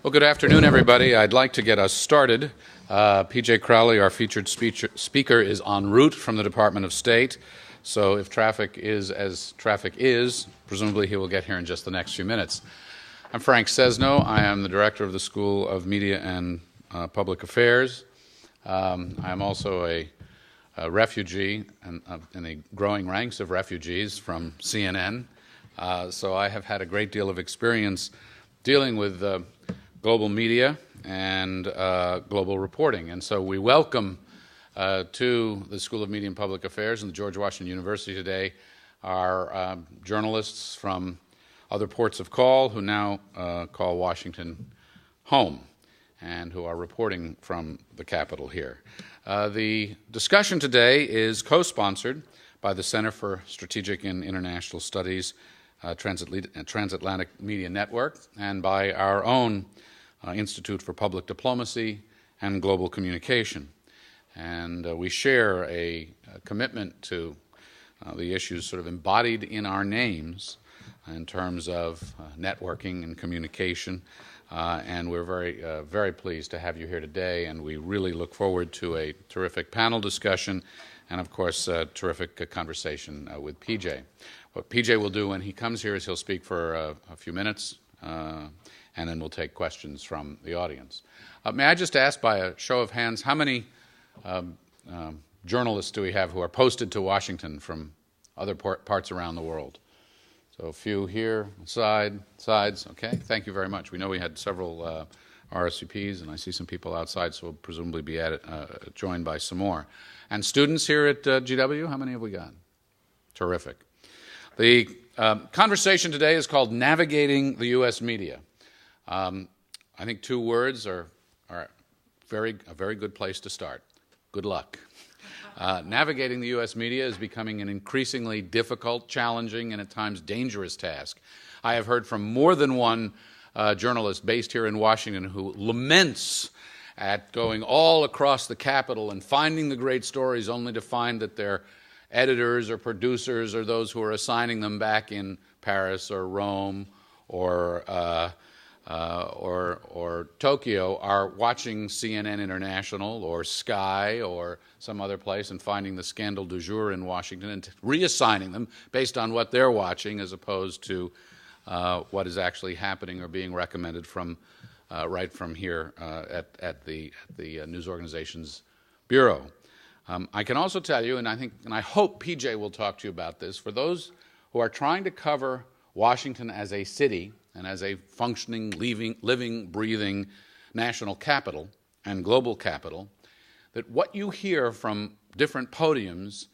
Well, good afternoon, everybody. I'd like to get us started. P.J. Crowley, our featured speaker, is en route from the Department of State. So if traffic is as traffic is, presumably he will get here in just the next few minutes. I'm Frank Sesno. I am the director of the School of Media and Public Affairs. I'm also a refugee in the growing ranks of refugees from CNN. So I have had a great deal of experience dealing with global media and global reporting. And so we welcome to the School of Media and Public Affairs and the George Washington University today our journalists from other ports of call who now call Washington home and who are reporting from the Capitol here. The discussion today is co-sponsored by the Center for Strategic and International Studies, Transatlantic Media Network, and by our own Institute for Public Diplomacy and Global Communication. And we share a commitment to the issues sort of embodied in our names in terms of networking and communication. And we're very pleased to have you here today, and we really look forward to a terrific panel discussion and, of course, a terrific conversation with PJ. What PJ will do when he comes here is he'll speak for a few minutes, and then we'll take questions from the audience. May I just ask by a show of hands, how many journalists do we have who are posted to Washington from other parts around the world? So a few here, sides, okay, thank you very much. We know we had several RSVPs, and I see some people outside, so we'll presumably be joined by some more. And students here at GW, how many have we got? Terrific. The conversation today is called Navigating the U.S. Media. I think two words are a very good place to start. Good luck. Navigating the U.S. media is becoming an increasingly difficult, challenging, and at times dangerous task. I have heard from more than one journalist based here in Washington who laments at going all across the Capitol and finding the great stories only to find that their editors or producers or those who are assigning them back in Paris or Rome or Tokyo are watching CNN International or Sky or some other place and finding the scandal du jour in Washington and reassigning them based on what they're watching as opposed to what is actually happening or being recommended from right from here at the news organization's bureau. I can also tell you, and I hope PJ will talk to you about this, for those who are trying to cover Washington as a city and as a functioning, living, breathing national capital and global capital, that what you hear from different podiums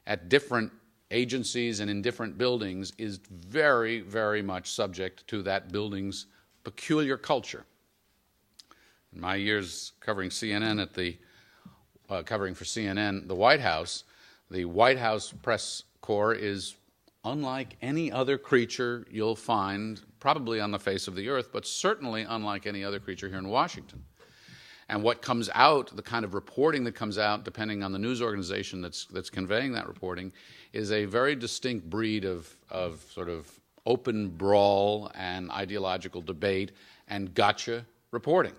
at different agencies and in different buildings is very, very much subject to that building's peculiar culture. In my years covering CNN covering for CNN, the White House press corps is unlike any other creature you'll find probably on the face of the earth, but certainly unlike any other creature here in Washington. And what comes out, the kind of reporting that comes out, depending on the news organization that's conveying that reporting, is a very distinct breed of sort of open brawl and ideological debate and gotcha reporting.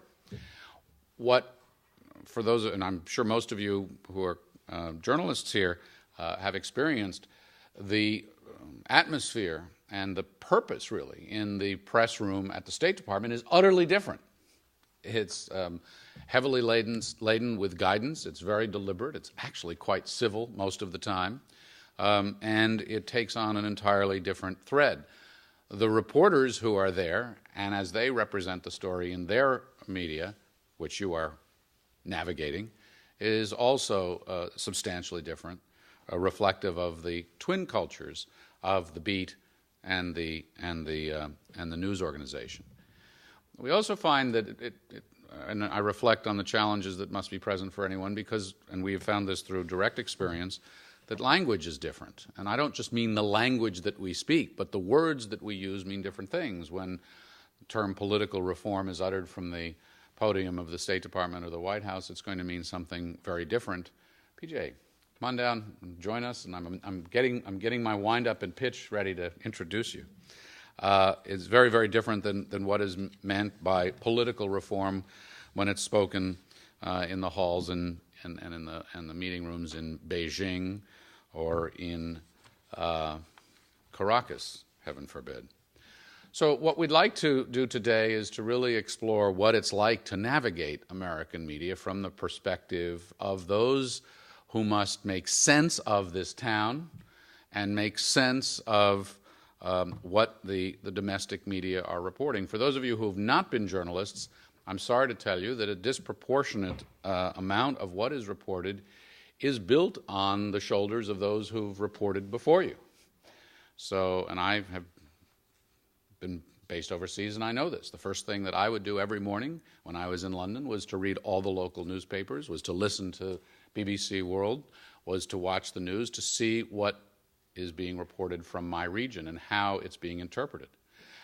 For those, and I'm sure most of you who are journalists here have experienced, the atmosphere and the purpose, really, in the press room at the State Department is utterly different. It's heavily laden with guidance. It's very deliberate. It's actually quite civil most of the time. And it takes on an entirely different thread. The reporters who are there, and as they represent the story in their media, which you are navigating, is also substantially different, reflective of the twin cultures of the beat and the news organization. We also find that and I reflect on the challenges that must be present for anyone because, and we have found this through direct experience, that language is different. And I don't just mean the language that we speak, but the words that we use mean different things. When the term political reform is uttered from the podium of the State Department or the White House, it's going to mean something very different. PJ, come on down and join us, and I'm getting my wind up and pitch ready to introduce you. is very, very different than what is meant by political reform when it's spoken in the halls and in the meeting rooms in Beijing or in Caracas, heaven forbid. So what we'd like to do today is to really explore what it's like to navigate American media from the perspective of those who must make sense of this town and make sense of what the domestic media are reporting. For those of you who have not been journalists, I'm sorry to tell you that a disproportionate amount of what is reported is built on the shoulders of those who've reported before you. So, and I have been based overseas, and I know this. The first thing that I would do every morning when I was in London was to read all the local newspapers, was to listen to BBC World, was to watch the news to see what is being reported from my region and how it's being interpreted.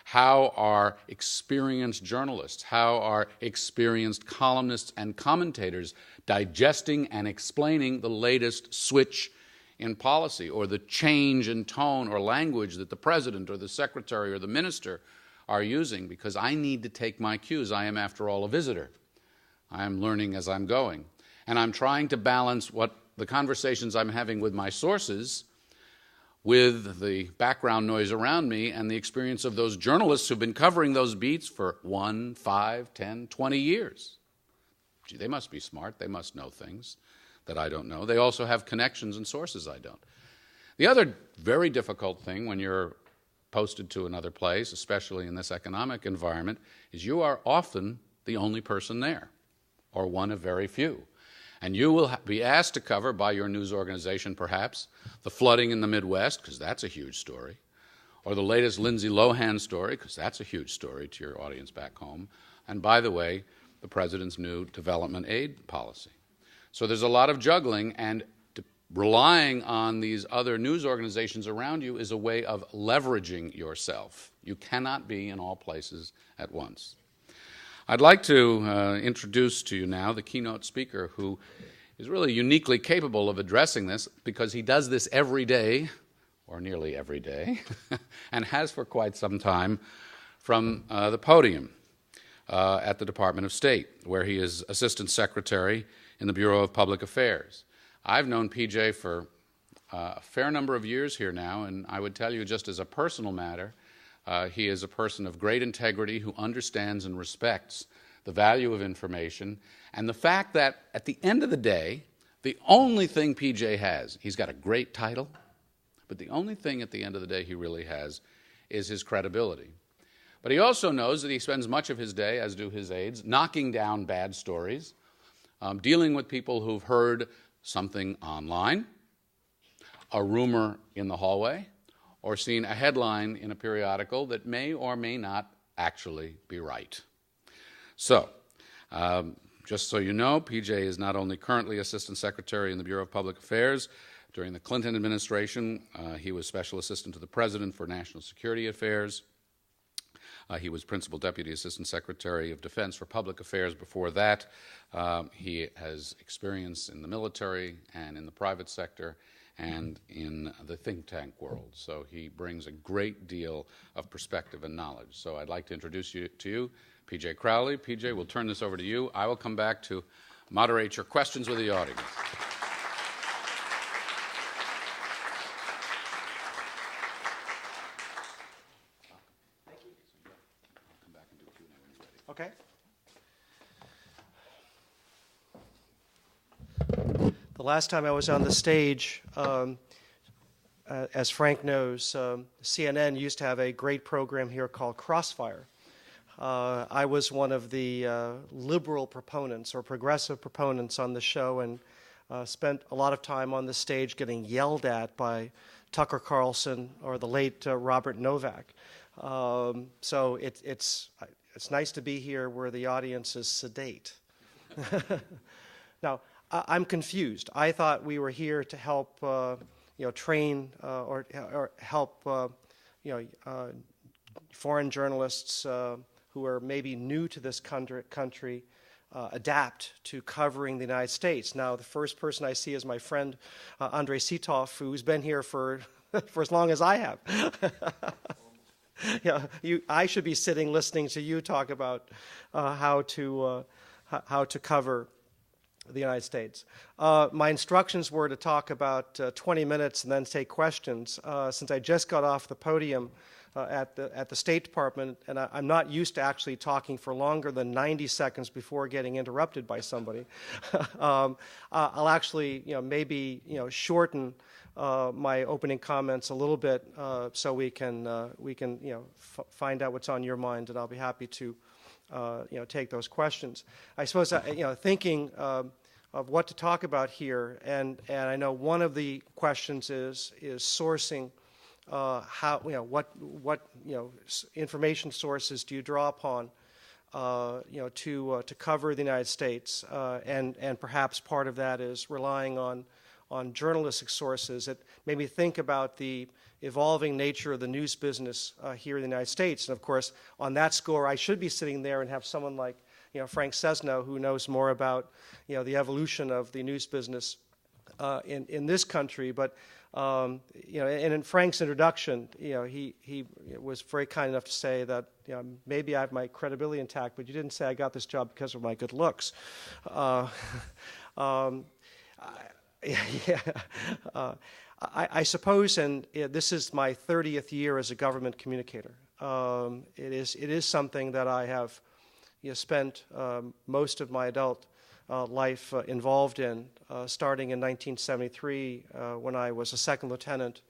How are experienced journalists, how are experienced columnists and commentators digesting and explaining the latest switch in policy or the change in tone or language that the president or the secretary or the minister are using? Because I need to take my cues. I am, after all, a visitor. I am learning as I'm going. And I'm trying to balance what the conversations I'm having with my sources with the background noise around me and the experience of those journalists who've been covering those beats for 1, 5, 10, 20 years. Gee, they must be smart. They must know things that I don't know. They also have connections and sources I don't. The other very difficult thing when you're posted to another place, especially in this economic environment, is you are often the only person there, or one of very few. And you will be asked to cover by your news organization, perhaps, the flooding in the Midwest, because that's a huge story, or the latest Lindsay Lohan story, because that's a huge story to your audience back home, and by the way, the president's new development aid policy. So there's a lot of juggling, and relying on these other news organizations around you is a way of leveraging yourself. You cannot be in all places at once. I'd like to introduce to you now the keynote speaker who is really uniquely capable of addressing this because he does this every day, or nearly every day, and has for quite some time from the podium at the Department of State, where he is Assistant Secretary in the Bureau of Public Affairs. I've known PJ for a fair number of years here now, and I would tell you just as a personal matter, he is a person of great integrity who understands and respects the value of information and the fact that at the end of the day, the only thing PJ has, he's got a great title, but the only thing at the end of the day he really has is his credibility. But he also knows that he spends much of his day, as do his aides, knocking down bad stories, dealing with people who've heard something online, a rumor in the hallway, or seen a headline in a periodical that may or may not actually be right. So, just so you know, PJ is not only currently Assistant Secretary in the Bureau of Public Affairs. During the Clinton administration, he was Special Assistant to the President for National Security Affairs. He was Principal Deputy Assistant Secretary of Defense for Public Affairs before that. He has experience in the military and in the private sector and in the think tank world. So he brings a great deal of perspective and knowledge. So I'd like to introduce you to you, PJ Crowley. PJ, we'll turn this over to you. I will come back to moderate your questions with the audience. Thank you. I'll come back and do Q&A when you're ready. Okay. The last time I was on the stage, as Frank knows, CNN used to have a great program here called Crossfire. I was one of the liberal proponents or progressive proponents on the show and spent a lot of time on the stage getting yelled at by Tucker Carlson or the late Robert Novak. So it's nice to be here where the audience is sedate. Now, I'm confused. I thought we were here to help, train or help, foreign journalists who are maybe new to this country adapt to covering the United States. Now, the first person I see is my friend Andrei Sitov, who's been here for for as long as I have. I should be sitting listening to you talk about how to cover the United States. My instructions were to talk about 20 minutes and then take questions. Since I just got off the podium at the State Department, and I'm not used to actually talking for longer than 90 seconds before getting interrupted by somebody, I'll actually, maybe, shorten my opening comments a little bit so we can find out what's on your mind, and I'll be happy to take those questions. I suppose thinking of what to talk about here, and I know one of the questions is sourcing. How what information sources do you draw upon to cover the United States, and perhaps part of that is relying on journalistic sources. It made me think about the evolving nature of the news business here in the United States, and of course on that score I should be sitting there and have someone like Frank Sesno, who knows more about the evolution of the news business in this country. But and in Frank's introduction, he was very kind enough to say that maybe I have my credibility intact, but you didn't say I got this job because of my good looks. I suppose, and this is my 30th year as a government communicator. It is something that I have spent most of my adult life involved in, starting in 1973 when I was a second lieutenant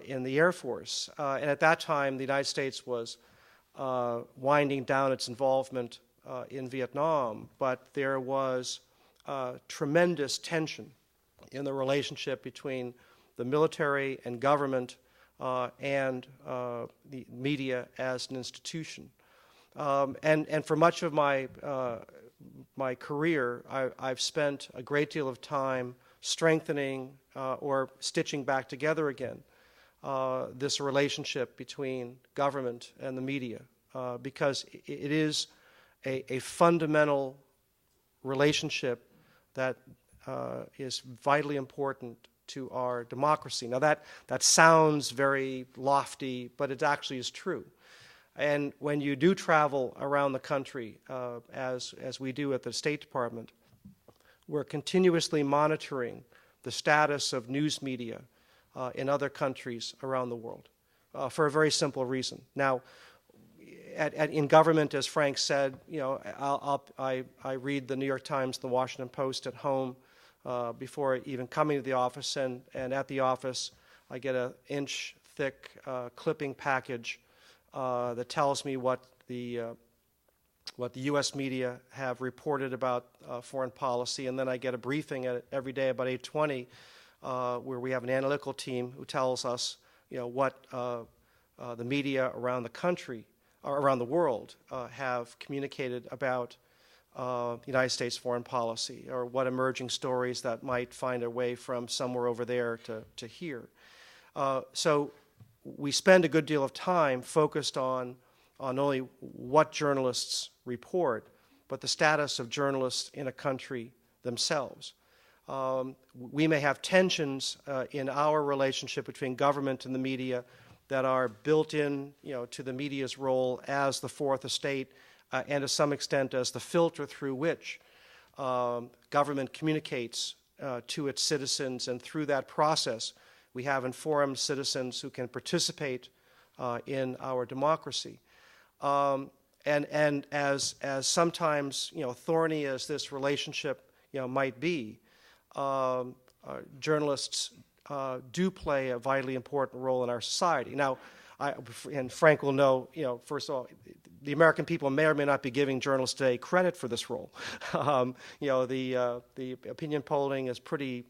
in the Air Force. And at that time, the United States was winding down its involvement in Vietnam, but there was tremendous tension in the relationship between the military and government and the media as an institution. And for much of my career, I've spent a great deal of time strengthening or stitching back together again this relationship between government and the media, because it is a fundamental relationship that is vitally important to our democracy. Now that sounds very lofty, but it actually is true. And when you do travel around the country, as we do at the State Department, we're continuously monitoring the status of news media in other countries around the world for a very simple reason. Now, in government, as Frank said, I read the New York Times, the Washington Post at home before even coming to the office, and at the office I get an inch-thick clipping package that tells me what the U.S. media have reported about foreign policy, and then I get a briefing every day about 8:20, where we have an analytical team who tells us, what the media around the country, or around the world, have communicated about the United States foreign policy, or what emerging stories that might find their way from somewhere over there to here. So we spend a good deal of time focused on not only what journalists report, but the status of journalists in a country themselves. We may have tensions in our relationship between government and the media that are built in, to the media's role as the fourth estate, and to some extent as the filter through which government communicates to its citizens, and through that process we have informed citizens who can participate in our democracy. And as sometimes thorny as this relationship might be, journalists do play a vitally important role in our society. Now, and Frank will know, first of all, the American people may or may not be giving journalists today credit for this role. The opinion polling is pretty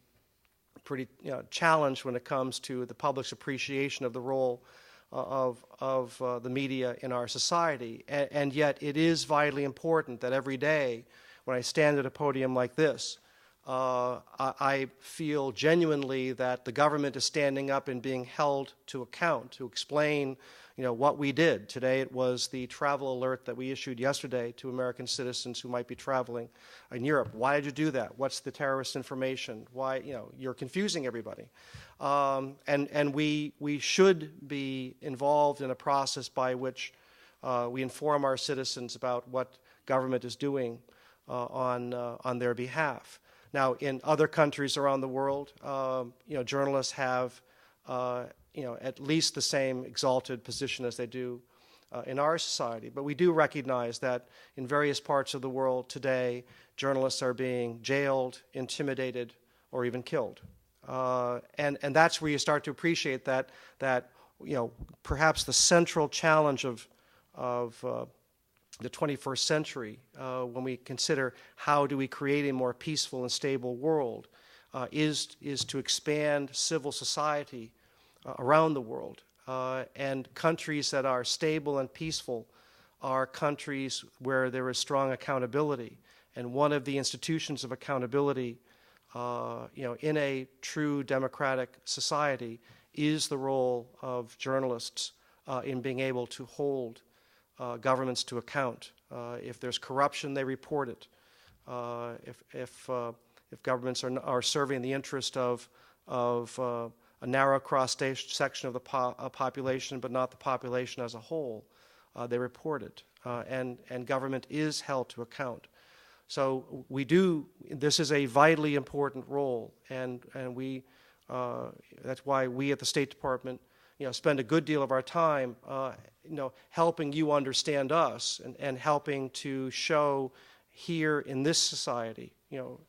challenged when it comes to the public's appreciation of the role of the media in our society. And yet it is vitally important that every day when I stand at a podium like this, I feel genuinely that the government is standing up and being held to account to explain, what we did. Today it was the travel alert that we issued yesterday to American citizens who might be traveling in Europe. Why did you do that? What's the terrorist information? Why, you're confusing everybody. And we should be involved in a process by which we inform our citizens about what government is doing on their behalf. Now, in other countries around the world, journalists have, at least the same exalted position as they do in our society. But we do recognize that in various parts of the world today, journalists are being jailed, intimidated, or even killed. And that's where you start to appreciate that perhaps the central challenge of the 21st century, when we consider how do we create a more peaceful and stable world, is to expand civil society around the world. And countries that are stable and peaceful are countries where there is strong accountability. And one of the institutions of accountability, in a true democratic society, is the role of journalists in being able to hold governments to account. If there's corruption, they report it. If governments are serving the interest of a narrow cross-section of the population, but not the population as a whole, they report it. And government is held to account. So this is a vitally important role, and that's why we at the State Department spend a good deal of our time helping you understand us and helping to show here in this society,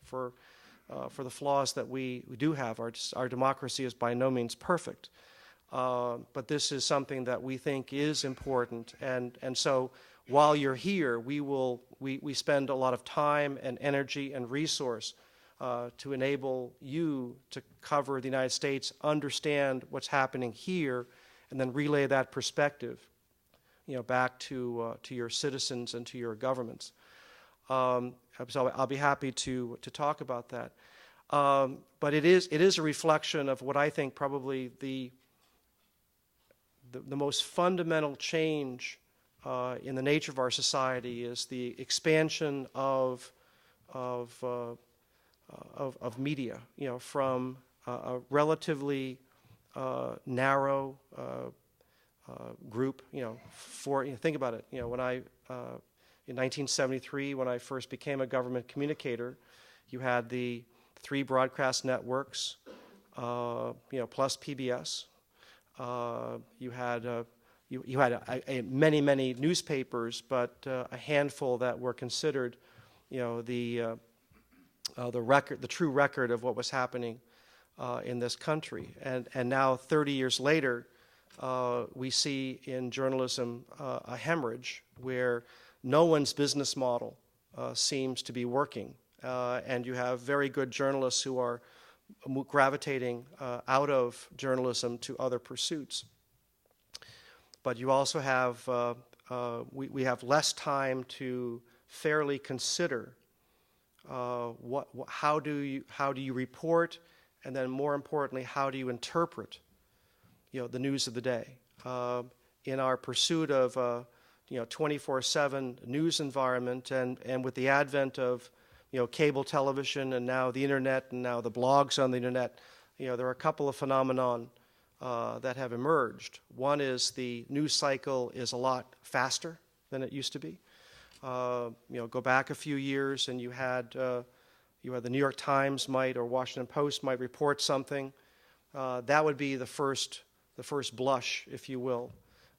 for the flaws that we do have. Our democracy is by no means perfect, but this is something that we think is important. And so while you're here, we spend a lot of time and energy and resource to enable you to cover the United States, understand what's happening here, and then relay that perspective, back to your citizens and to your governments. So I'll be happy to talk about that. But it is a reflection of what I think probably the most fundamental change in the nature of our society is the expansion of media, from a relatively narrow group, think about it, when in 1973, when I first became a government communicator, you had the 3 broadcast networks, plus PBS. You had many newspapers, but a handful that were considered, the true record of what was happening in this country. And now, 30 years later, we see in journalism a hemorrhage where no one's business model seems to be working. And you have very good journalists who are gravitating out of journalism to other pursuits. But you also have, we have less time to fairly consider how do you report, and then more importantly, how do you interpret, the news of the day. In our pursuit of 24/7 news environment, and with the advent of cable television, and now the internet, and now the blogs on the internet, there are a couple of phenomenon that have emerged. One is the news cycle is a lot faster than it used to be. Go back a few years, and you had the New York Times or Washington Post might report something. That would be the first blush, if you will,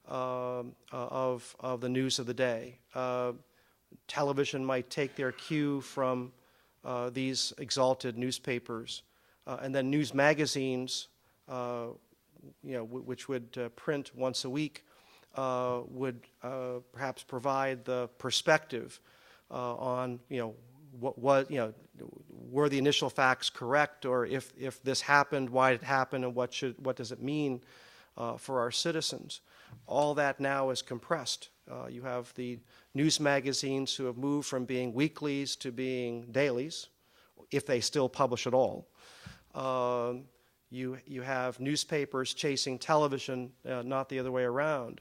of the news of the day. Television might take their cue from these exalted newspapers, and then news magazines, which would print once a week, would perhaps provide the perspective on were the initial facts correct, or if this happened, why did it happen, and what does it mean for our citizens. All that now is compressed. You have the news magazines who have moved from being weeklies to being dailies, if they still publish at all. You have newspapers chasing television, not the other way around.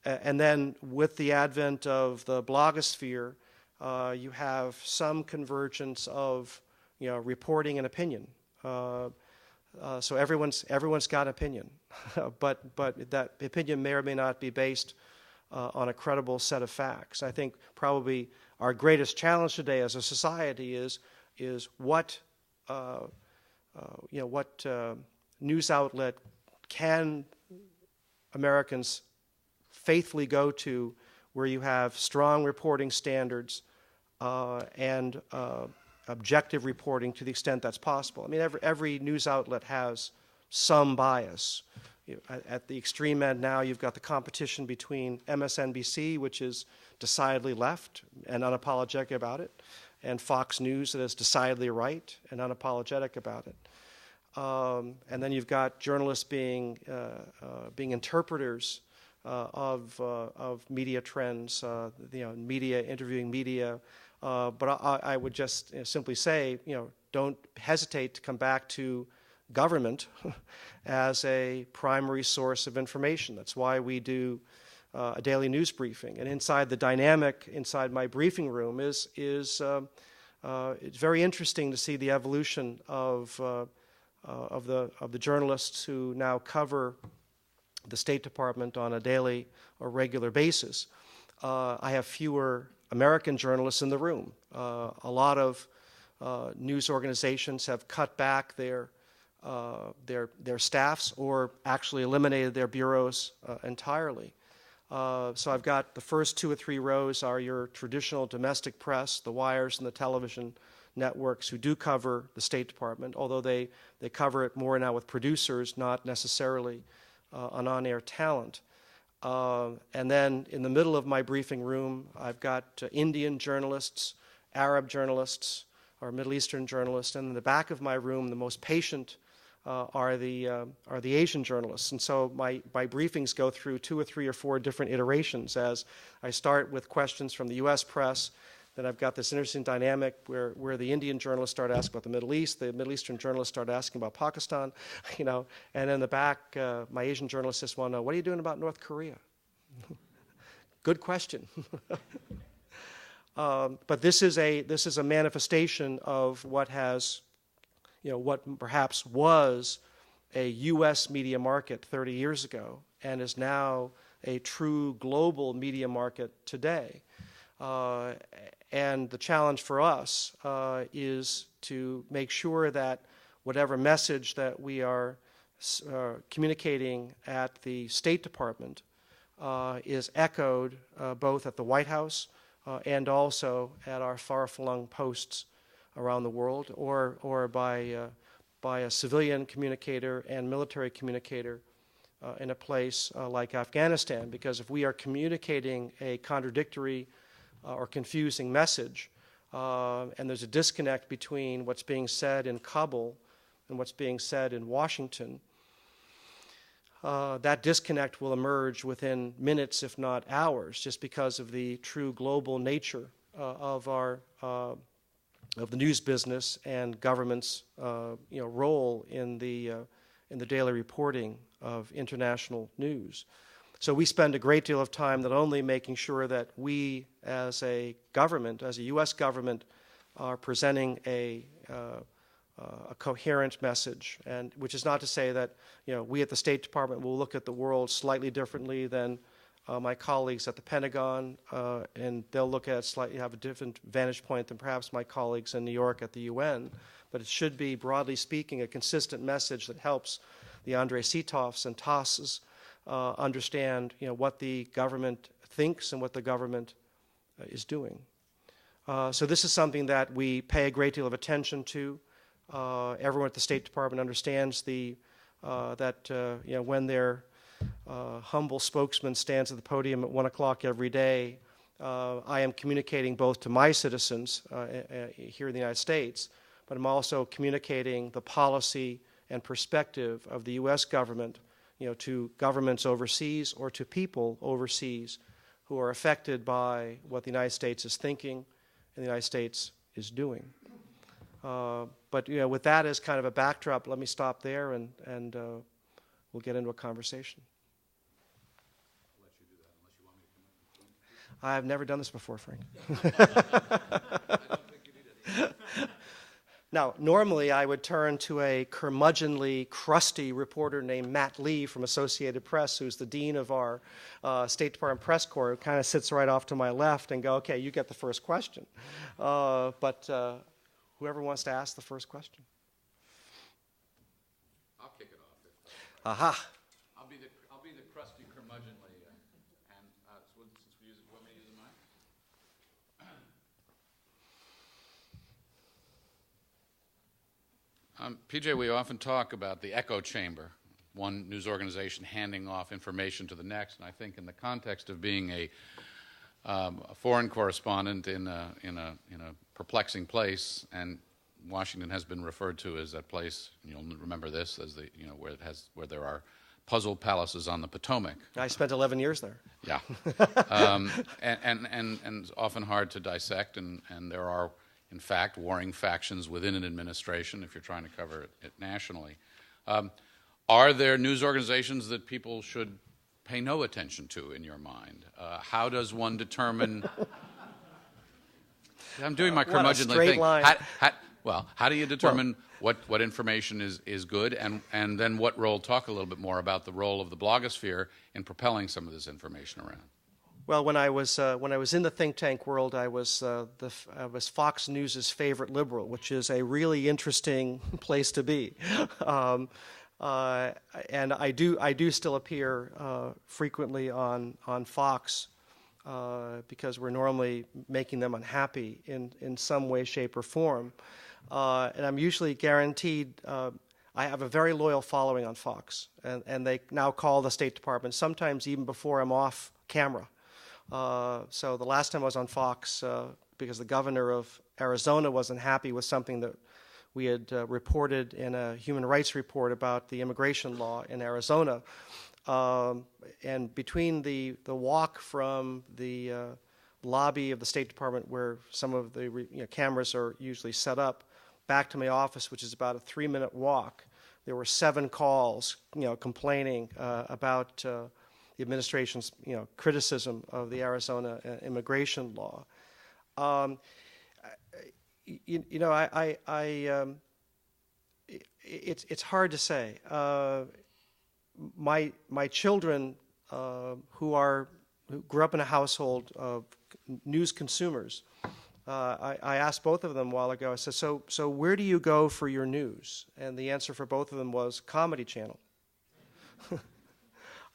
And then with the advent of the blogosphere, you have some convergence of reporting and opinion. So everyone's got opinion, but that opinion may or may not be based on a credible set of facts. I think probably our greatest challenge today as a society is what news outlet can Americans faithfully go to, where you have strong reporting standards and objective reporting to the extent that's possible. I mean, every news outlet has some bias. At the extreme end now, you've got the competition between MSNBC, which is decidedly left and unapologetic about it, and Fox News that is decidedly right and unapologetic about it. And then you've got journalists being interpreters of media trends, media interviewing media. But I would just simply say, don't hesitate to come back to government as a primary source of information. That's why we do a daily news briefing. And inside the dynamic inside my briefing room is it's very interesting to see the evolution of the journalists who now cover the State Department on a daily or regular basis. I have fewer American journalists in the room. A lot of news organizations have cut back their staffs or actually eliminated their bureaus entirely. So I've got the first 2 or 3 rows are your traditional domestic press, the wires and the television networks who do cover the State Department, although they cover it more now with producers, not necessarily an on-air talent. And then in the middle of my briefing room, I've got Indian journalists, Arab journalists, or Middle Eastern journalists, and in the back of my room, the most patient are the Asian journalists. And so my briefings go through 2 or 3 or 4 different iterations, as I start with questions from the U.S. press. Then I've got this interesting dynamic where the Indian journalists start asking about the Middle East, the Middle Eastern journalists start asking about Pakistan, and in the back, my Asian journalists just want to know, what are you doing about North Korea? Good question. But this is a manifestation of what has, what perhaps was a U.S. media market 30 years ago and is now a true global media market today. And the challenge for us is to make sure that whatever message that we are communicating at the State Department is echoed both at the White House and also at our far-flung posts around the world, or by a civilian communicator and military communicator in a place like Afghanistan. Because if we are communicating a contradictory or confusing message, and there's a disconnect between what's being said in Kabul and what's being said in Washington, that disconnect will emerge within minutes, if not hours, just because of the true global nature of the news business and government's role in the daily reporting of international news. So we spend a great deal of time not only making sure that we as a government, as a U.S. government, are presenting a coherent message, and which is not to say that we at the State Department will look at the world slightly differently than my colleagues at the Pentagon, and they'll look at it slightly, have a different vantage point than perhaps my colleagues in New York at the UN. But it should be, broadly speaking, a consistent message that helps the Andrei Sitovs and Tasses understand what the government thinks and what the government is doing. So this is something that we pay a great deal of attention to. Everyone at the State Department understands that when their humble spokesman stands at the podium at 1 o'clock every day, I am communicating both to my citizens here in the United States, but I'm also communicating the policy and perspective of the U.S. government, to governments overseas or to people overseas who are affected by what the United States is thinking and the United States is doing. But with that as kind of a backdrop, let me stop there, and we'll get into a conversation. I'll let you do that unless you want me to come in. I've never done this before, Frank. I don't think you need it. Now, normally I would turn to a curmudgeonly, crusty reporter named Matt Lee from Associated Press, who's the dean of our State Department press corps, who kind of sits right off to my left and go, okay, you get the first question. But whoever wants to ask the first question. I'll kick it off. Aha. I'll be the crusty curmudgeonly, and since we use it, want me to use mine? PJ, we often talk about the echo chamber, one news organization handing off information to the next, and I think in the context of being a foreign correspondent in a perplexing place, and Washington has been referred to as that place. You'll remember this as where there are puzzle palaces on the Potomac. I spent 11 years there. Yeah, and it's often hard to dissect, and there are, in fact, warring factions within an administration if you're trying to cover it nationally. Are there news organizations that people should pay no attention to in your mind? How does one determine? I'm doing my curmudgeonly thing. Line. How do you determine what information is good, and then what role? Talk a little bit more about the role of the blogosphere in propelling some of this information around. Well, when I was in the think tank world, I was Fox News's favorite liberal, which is a really interesting place to be. And I do still appear frequently on Fox because we're normally making them unhappy in some way, shape, or form. And I'm usually guaranteed. I have a very loyal following on Fox, and they now call the State Department sometimes even before I'm off camera. So the last time I was on Fox, because the governor of Arizona wasn't happy with something that we had reported in a human rights report about the immigration law in Arizona. And between the walk from the lobby of the State Department, where some of the cameras are usually set up, back to my office, which is about a 3-minute walk, there were 7 calls, complaining about the administration's, criticism of the Arizona immigration law. It's hard to say. My children, who grew up in a household of news consumers, I asked both of them a while ago. I said, "So where do you go for your news?" And the answer for both of them was Comedy Channel.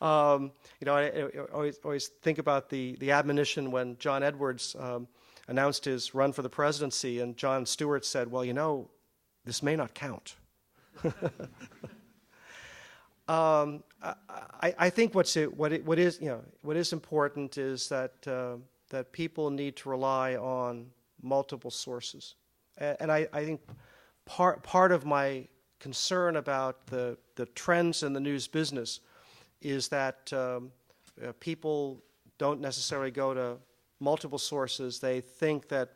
I always think about the admonition when John Edwards announced his run for the presidency, and Jon Stewart said, "Well, this may not count." I think what is important is that people need to rely on multiple sources, and I think part of my concern about the trends in the news business is that people don't necessarily go to multiple sources. They think that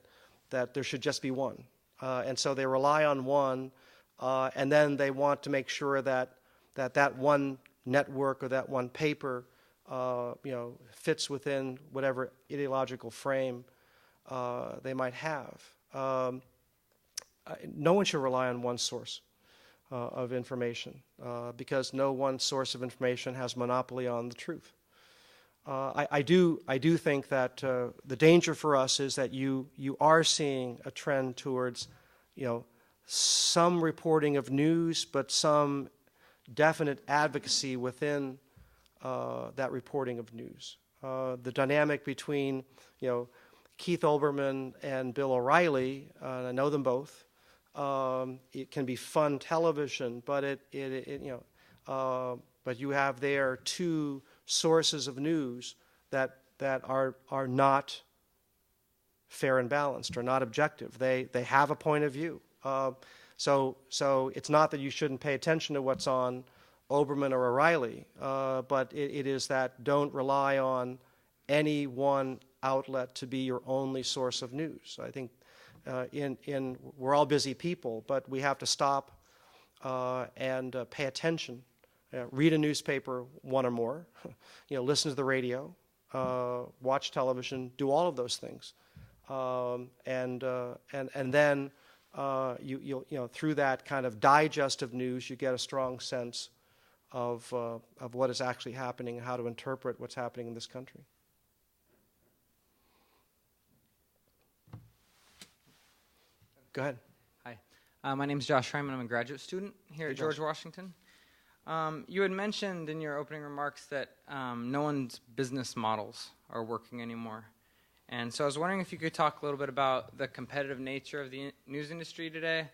there should just be one, and so they rely on one, and then they want to make sure that one network or that one paper fits within whatever ideological frame they might have. No one should rely on one source of information because no one source of information has monopoly on the truth. I do think that the danger for us is that you are seeing a trend towards some reporting of news, but some definite advocacy within that reporting of news. The dynamic between Keith Olbermann and Bill O'Reilly, and I know them both. It can be fun television, but but you have there 2 sources of news that are not fair and balanced, or not objective. They have a point of view. So it's not that you shouldn't pay attention to what's on Olbermann or O'Reilly, but it is that don't rely on any one outlet to be your only source of news. I think we're all busy people, but we have to stop and pay attention. Read a newspaper, one or more. Listen to the radio, watch television, do all of those things, and then you'll through that kind of digest of news, you get a strong sense of what is actually happening and how to interpret what's happening in this country. Go ahead. Hi. My name is Josh Hyman. I'm a graduate student here at George Washington. You had mentioned in your opening remarks that no one's business models are working anymore. And so I was wondering if you could talk a little bit about the competitive nature of the news industry today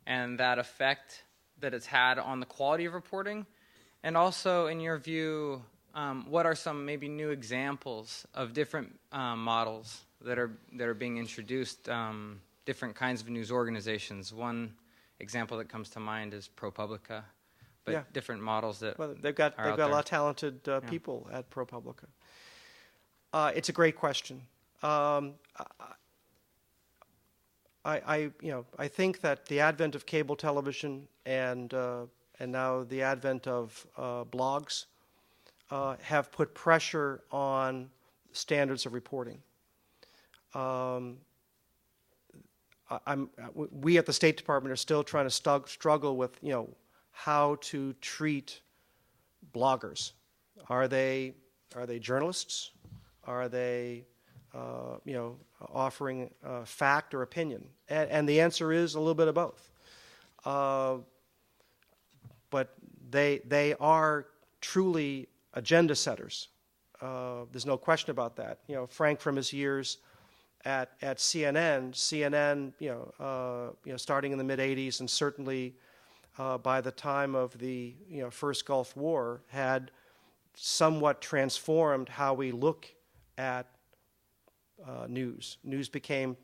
and that effect that it's had on the quality of reporting. And also, in your view, what are some maybe new examples of different models that are being introduced, different kinds of news organizations? One example that comes to mind is ProPublica, but different models that they've got a lot of talented people at ProPublica. It's a great question. I think that the advent of cable television and now the advent of blogs have put pressure on standards of reporting. We at the State Department are still trying to struggle with how to treat bloggers. Are they journalists? Are they offering fact or opinion? And the answer is a little bit of both. But they are truly agenda setters. There's no question about that. Frank, from his years at CNN, starting in the mid '80s and certainly by the time of the first Gulf War, had somewhat transformed how we look at news. News became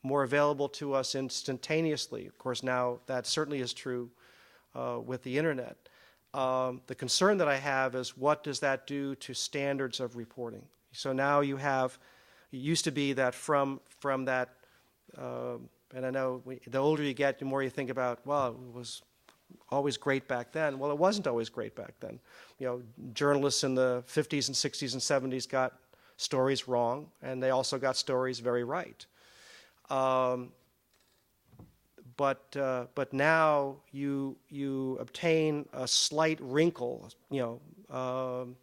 more available to us instantaneously. Of course, now that certainly is true with the internet. The concern that I have is, what does that do to standards of reporting? So now you have, it used to be that from that, and I know the older you get, the more you think about, well, it was always great back then. Well, it wasn't always great back then. Journalists in the 50s and 60s and 70s got stories wrong, and they also got stories very right. But now you obtain a slight wrinkle, and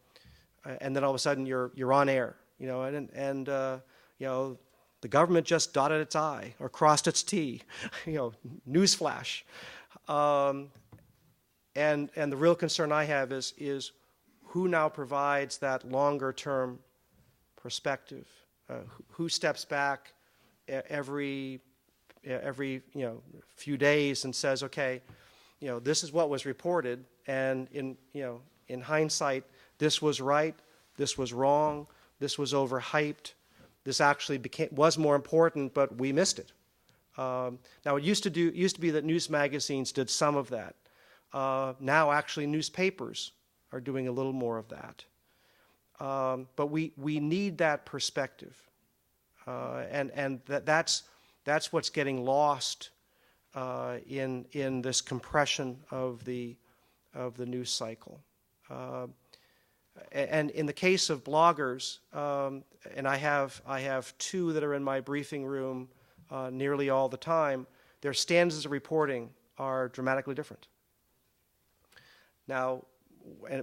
then all of a sudden you're on air, and the government just dotted its I or crossed its T, newsflash. And the real concern I have is who now provides that longer term perspective? Who steps back every few days and says, okay, this is what was reported, and in hindsight, this was right, this was wrong, this was overhyped, this actually was more important, but we missed it. Now, it used to be that news magazines did some of that. Now, actually, newspapers are doing a little more of that. But we need that perspective, and that's what's getting lost in this compression of the news cycle. And in the case of bloggers, and I have two that are in my briefing room nearly all the time, their standards of reporting are dramatically different. Now,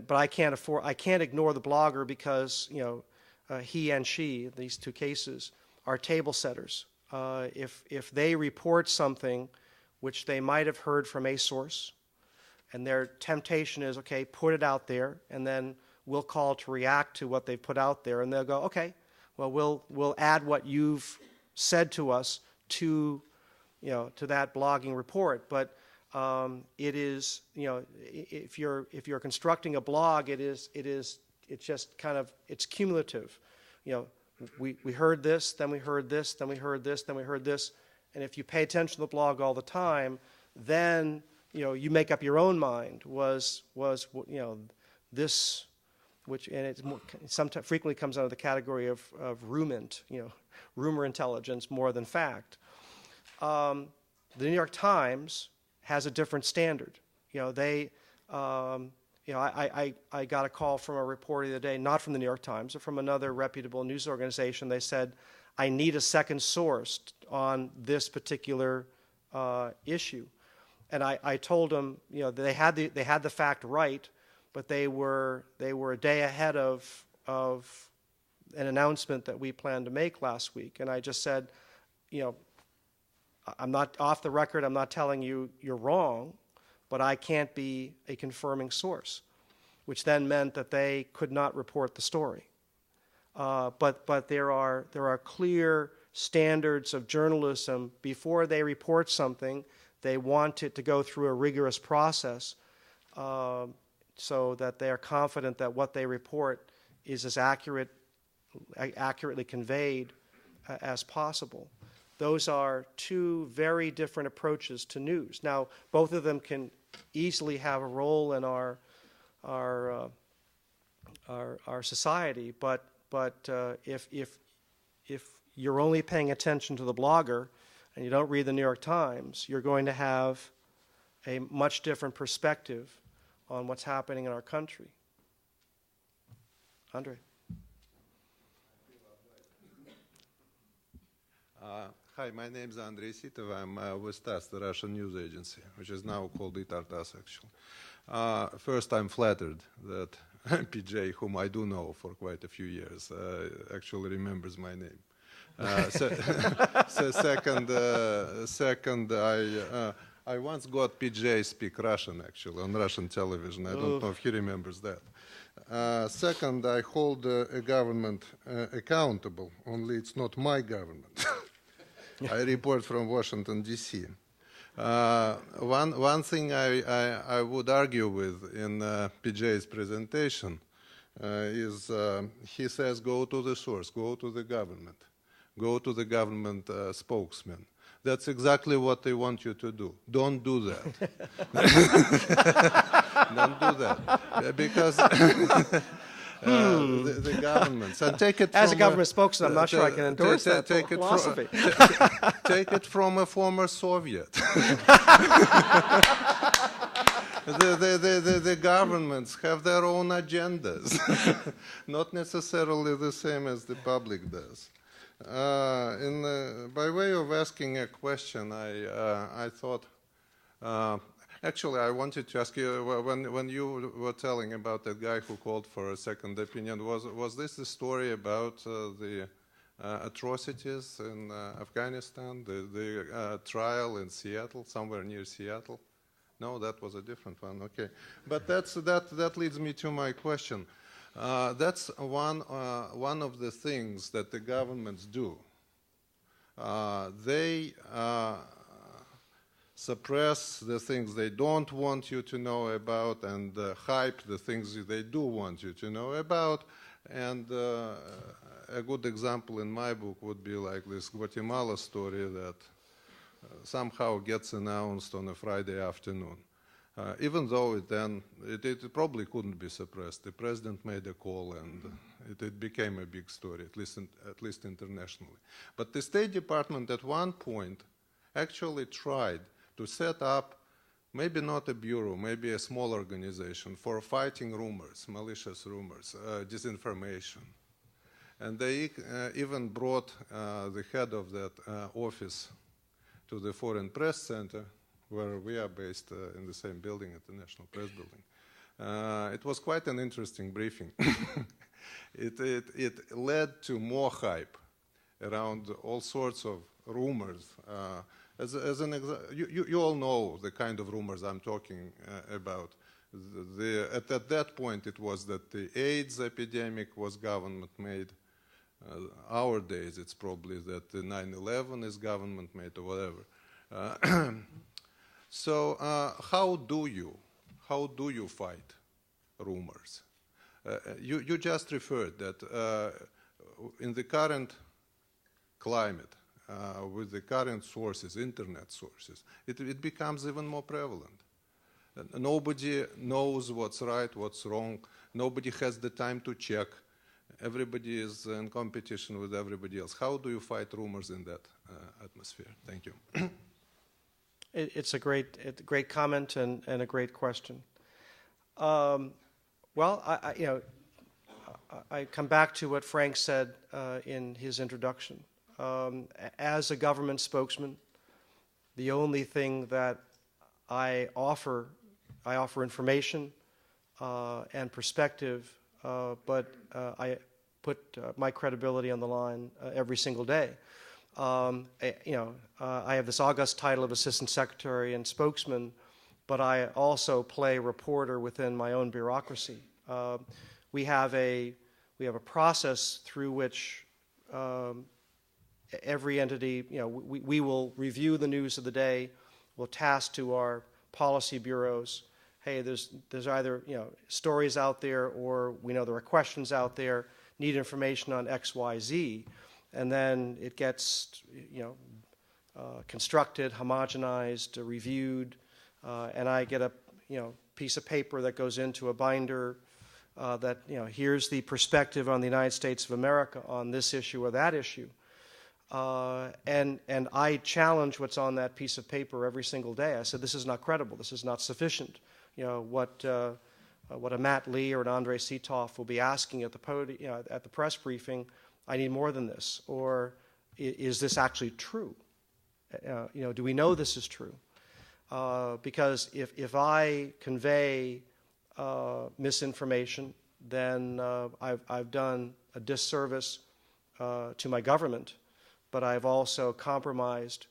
but I can't ignore the blogger because he and she, these two cases, are table setters. If they report something which they might have heard from a source, and their temptation is, okay, put it out there, and then we'll call to react to what they've put out there, and they'll go, okay, well, we'll add what you've said to us to that blogging report. But it is, if you're constructing a blog, it's just kind of, it's cumulative. We heard this, then we heard this, then we heard this, then we heard this, and if you pay attention to the blog all the time, then you make up your own mind. Was this, which, and it sometimes frequently comes under the category of rumor intelligence more than fact. The New York Times has a different standard. I got a call from a reporter the other day, not from the New York Times, but from another reputable news organization. They said, I need a second source on this particular issue. And I told them, they had the fact right, but they were a day ahead of an announcement that we planned to make last week. And I just said, I'm not off the record, I'm not telling you you're wrong, but I can't be a confirming source, which then meant that they could not report the story. But there are clear standards of journalism. Before they report something, they want it to go through a rigorous process so that they are confident that what they report is as accurately conveyed as possible. Those are two very different approaches to news. Now, both of them can easily have a role in our society, but if you're only paying attention to the blogger and you don't read the New York Times, you're going to have a much different perspective on what's happening in our country. Andre. Hi, my name is Andrei Sitov. I'm with TASS, the Russian news agency, which is now called ITAR-TASS, actually. First, I'm flattered that PJ, whom I do know for quite a few years, actually remembers my name. Second, I once got PJ speak Russian, actually, on Russian television. I don't know if he remembers that. Second, I hold a government accountable, only it's not my government. I report from Washington, D.C. One thing I would argue with in PJ's presentation is he says, go to the source, go to the government spokesman. That's exactly what they want you to do. Don't do that. Don't do that. Because the governments, and take it as a government spokesman, I'm not sure I can endorse that philosophy. Take it from a former Soviet. The governments have their own agendas, not necessarily the same as the public does. By way of asking a question, I thought, actually, I wanted to ask you, when you were telling about that guy who called for a second opinion, was this the story about the atrocities in Afghanistan, the trial in Seattle, somewhere near Seattle? No, that was a different one, okay. But that leads me to my question. That's one of the things that the governments do. They suppress the things they don't want you to know about and hype the things they do want you to know about. And a good example in my book would be like this Guatemala story that somehow gets announced on a Friday afternoon. Even though it probably couldn't be suppressed. The president made a call and it became a big story, at least internationally. But the State Department at one point actually tried to set up maybe not a bureau, maybe a small organization for fighting rumors, malicious rumors, disinformation. And they even brought the head of that office to the Foreign Press Center, where we are based in the same building at the National Press Building. It was quite an interesting briefing. It led to more hype around all sorts of rumors. You all know the kind of rumors I'm talking about. At that point, it was that the AIDS epidemic was government-made. Our days, it's probably that the 9/11 is government-made or whatever. So how do you fight rumors? You just referred that in the current climate, with the current sources, internet sources, it becomes even more prevalent. Nobody knows what's right, what's wrong. Nobody has the time to check. everybody is in competition with everybody else. How do you fight rumors in that atmosphere? Thank you. It's a great comment and a great question. Well, I come back to what Frank said in his introduction. As a government spokesman, the only thing that I offer information and perspective, but I put my credibility on the line every single day. I have this august title of Assistant Secretary and Spokesman, but I also play reporter within my own bureaucracy. We have a process through which every entity, we will review the news of the day. We'll task to our policy bureaus, hey, there's either stories out there, or we know there are questions out there, need information on X, Y, Z, and then it gets constructed, homogenized, reviewed, and I get a piece of paper that goes into a binder that here's the perspective on the United States of America on this issue or that issue. And I challenge what's on that piece of paper every single day. I said, this is not credible. This is not sufficient. What a Matt Lee or an Andrei Sitov will be asking at the podium, at the press briefing, I need more than this. Or is this actually true? Do we know this is true? Because if I convey misinformation, then I've done a disservice to my government, but I've also compromised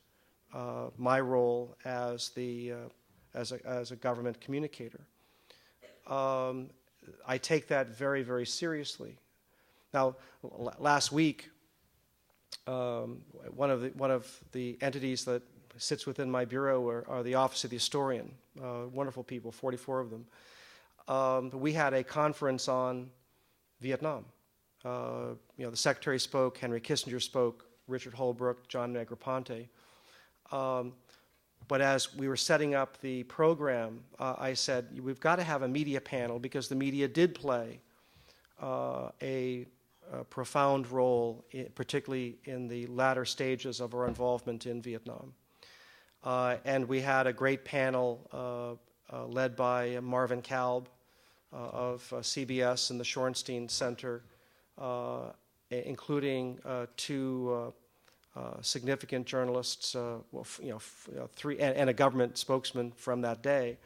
my role as a government communicator. I take that very, very seriously. Now, last week, one of the entities that sits within my bureau are the Office of the Historian, wonderful people, 44 of them. We had a conference on Vietnam. The Secretary spoke, Henry Kissinger spoke, Richard Holbrooke, John Negroponte. But as we were setting up the program, I said, we've got to have a media panel, because the media did play a profound role, particularly in the latter stages of our involvement in Vietnam. And we had a great panel led by Marvin Kalb of CBS and the Shorenstein Center, including two significant journalists, three, and a government spokesman from that day.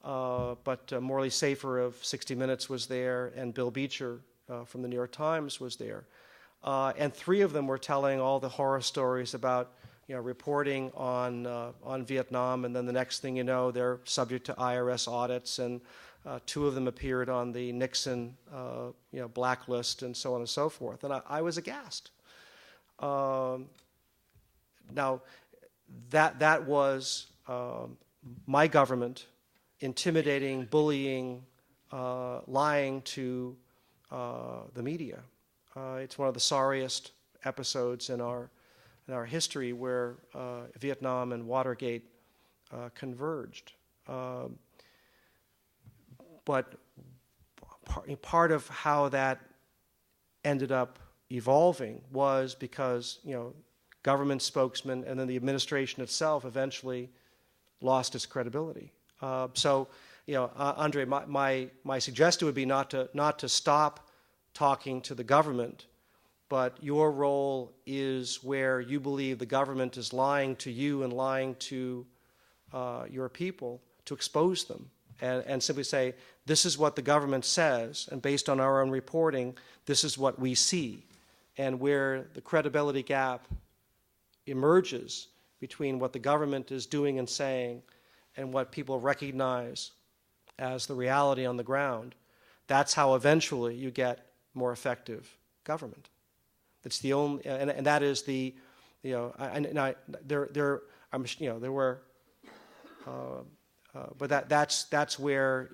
But Morley Safer of 60 Minutes was there, and Bill Beecher from the New York Times was there. And three of them were telling all the horror stories about reporting on Vietnam, and then the next thing you know, they're subject to IRS audits, and two of them appeared on the Nixon blacklist, and so on and so forth. And I was aghast. Now, that was my government intimidating, bullying, lying to the media. It's one of the sorriest episodes in our history where Vietnam and Watergate converged. But part of how that ended up evolving was because government spokesmen and then the administration itself eventually lost its credibility. So, Andre, my suggestion would be not to stop talking to the government, but your role is where you believe the government is lying to you and lying to your people, to expose them and simply say, this is what the government says, and based on our own reporting, this is what we see. And where the credibility gap emerges between what the government is doing and saying and what people recognize as the reality on the ground, that's how eventually you get more effective government. That's the only, and that is the, there were, but that's where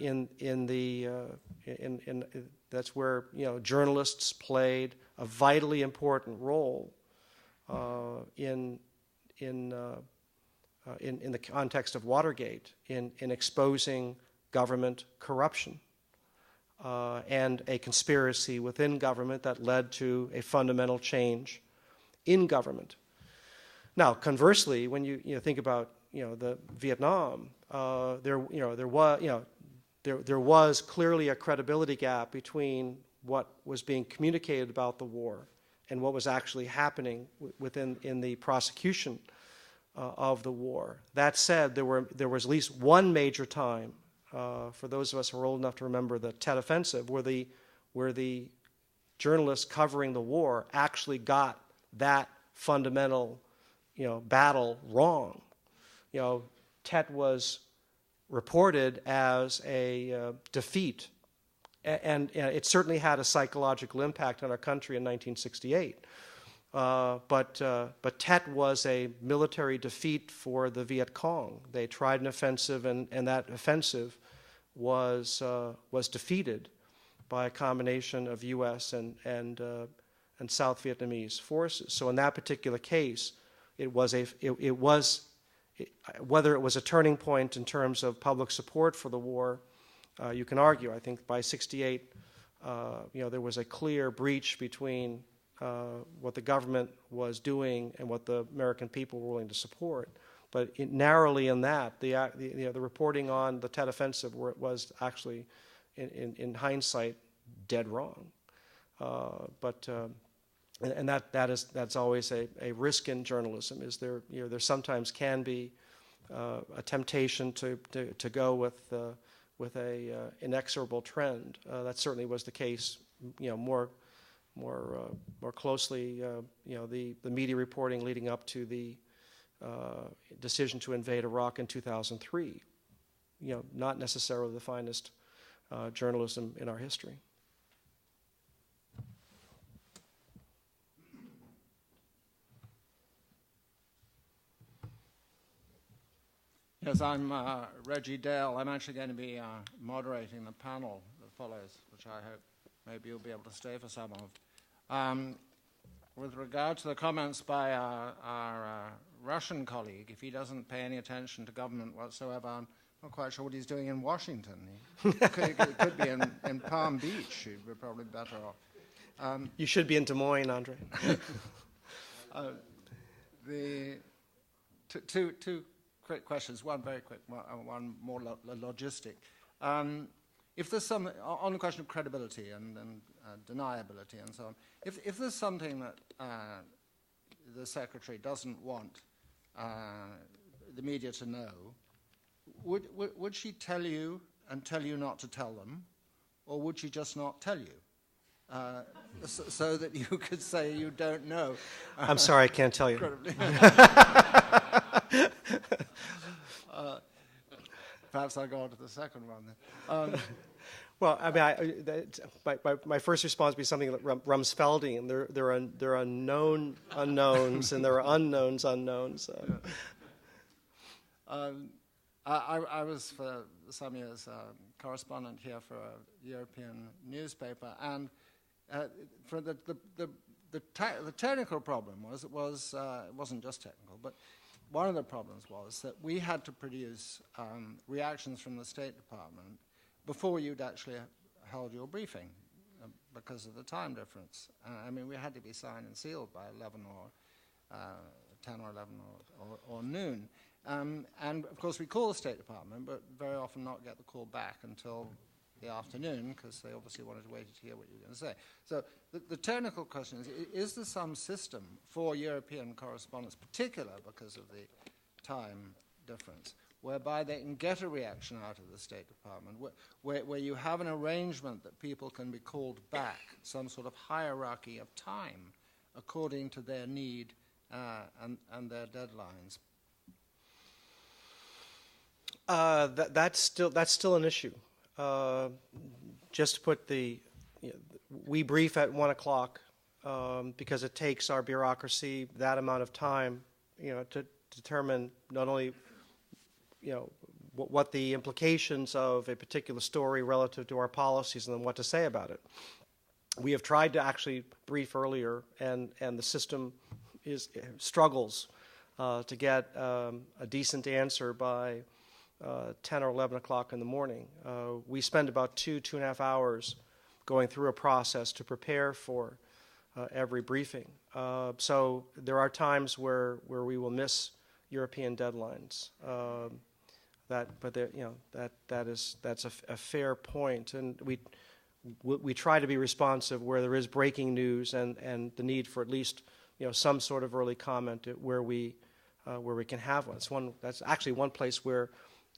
that's where journalists played a vitally important role in the context of Watergate in exposing government corruption. and a conspiracy within government that led to a fundamental change in government. Now, conversely, when you think about the Vietnam, there was clearly a credibility gap between what was being communicated about the war and what was actually happening in the prosecution of the war. That said, there was at least one major time, for those of us who are old enough to remember the Tet Offensive, where the journalists covering the war actually got that fundamental battle wrong. Tet was reported as a defeat, and it certainly had a psychological impact on our country in 1968. But Tet was a military defeat for the Viet Cong. They tried an offensive, and that offensive was defeated by a combination of U.S. and South Vietnamese forces. So in that particular case, whether it was a turning point in terms of public support for the war, you can argue. I think by '68, there was a clear breach between what the government was doing and what the American people were willing to support. But narrowly in that, the reporting on the Tet Offensive was actually, in hindsight, dead wrong. And that's always a risk in journalism. Is there sometimes can be a temptation to go with a inexorable trend. That certainly was the case. More closely, the media reporting leading up to the decision to invade Iraq in 2003. Not necessarily the finest journalism in our history. Yes, I'm Reggie Dale. I'm actually going to be moderating the panel that follows, which I hope maybe you'll be able to stay for some of. With regard to the comments by our Russian colleague, if he doesn't pay any attention to government whatsoever, I'm not quite sure what he's doing in Washington. He could be in Palm Beach. He'd be probably better off. You should be in Des Moines, Andre. Two quick questions. One very quick, one more logistic. If there's some on the question of credibility and deniability and so on, if there's something that the secretary doesn't want the media to know, would she tell you and tell you not to tell them, or would she just not tell you? So that you could say you don't know. I'm sorry, I can't tell you. Perhaps I'll go on to the second one then. Well, I mean, my first response would be something like Rumsfeldian. There are known unknowns and there are unknowns unknowns. I was for some years correspondent here for a European newspaper, and for the technical problem it wasn't just technical, but one of the problems was that we had to produce reactions from the State Department before you'd actually held your briefing because of the time difference. I mean, we had to be signed and sealed by 11 or 10 or 11 or noon. And, of course, we call the State Department, but very often not get the call back until the afternoon because they obviously wanted to wait to hear what you were going to say. So the technical question is there some system for European correspondents, particular because of the time difference, whereby they can get a reaction out of the State Department, where you have an arrangement that people can be called back, some sort of hierarchy of time according to their need and their deadlines? That's still an issue. Just to put we brief at 1 o'clock because it takes our bureaucracy that amount of time, to determine not only, what the implications of a particular story relative to our policies and then what to say about it. We have tried to actually brief earlier, and the system struggles to get a decent answer by 10 or 11 o'clock in the morning. We spend about 2.5 hours going through a process to prepare for every briefing. So there are times where we will miss European deadlines. That's a fair point, and we try to be responsive where there is breaking news and the need for at least some sort of early comment where we can have one. That's actually one place where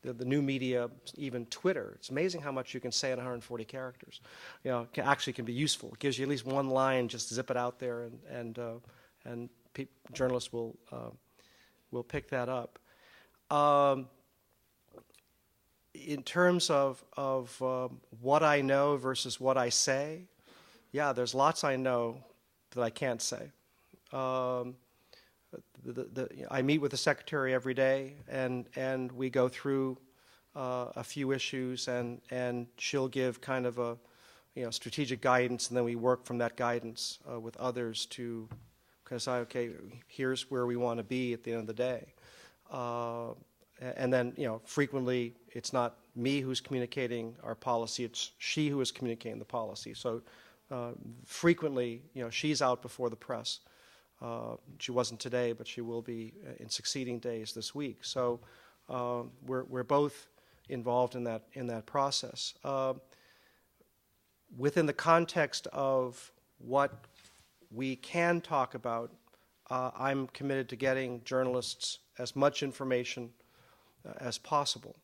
the new media, even Twitter, it's amazing how much you can say in 140 characters. Can be useful. It gives you at least one line, just zip it out there, and journalists will pick that up. In terms of what I know versus what I say, yeah, there's lots I know that I can't say. I meet with the secretary every day, and we go through a few issues, and she'll give kind of a strategic guidance, and then we work from that guidance with others to decide, okay, here's where we want to be at the end of the day. And then, frequently it's not me who's communicating our policy, it's she who is communicating the policy. So frequently, she's out before the press. She wasn't today, but she will be in succeeding days this week. So we're both involved in that process. Within the context of what we can talk about, I'm committed to getting journalists as much information as possible.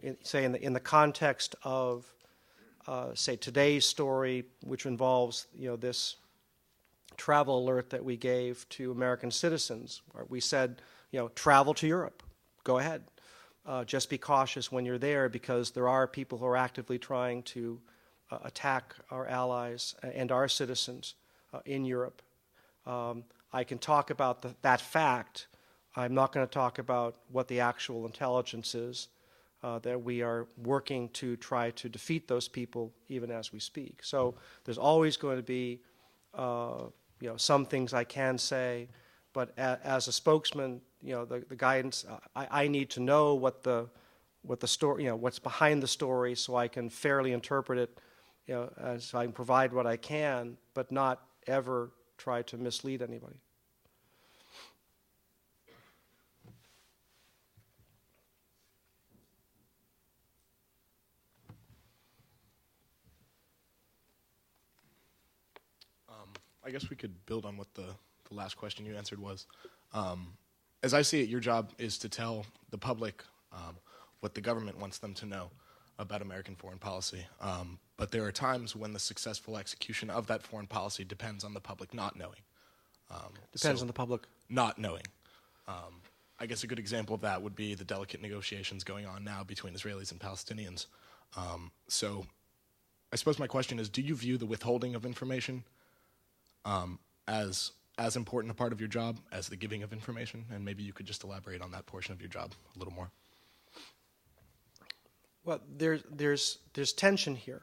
In the context of, say, today's story, which involves this travel alert that we gave to American citizens. We said, travel to Europe. Go ahead. Just be cautious when you're there, because there are people who are actively trying to attack our allies and our citizens in Europe. I can talk about that fact. I'm not going to talk about what the actual intelligence is, that we are working to try to defeat those people even as we speak. So there's always going to be some things I can say, but as a spokesman, the guidance, I need to know what the story, what's behind the story, so I can fairly interpret it, as I can provide what I can, but not ever try to mislead anybody. I guess we could build on what the last question you answered was. As I see it, your job is to tell the public what the government wants them to know about American foreign policy. But there are times when the successful execution of that foreign policy depends on the public not knowing. Depends on the public? Not knowing. I guess a good example of that would be the delicate negotiations going on now between Israelis and Palestinians. So I suppose my question is, do you view the withholding of information as important a part of your job as the giving of information? And maybe you could just elaborate on that portion of your job a little more. Well, there's tension here.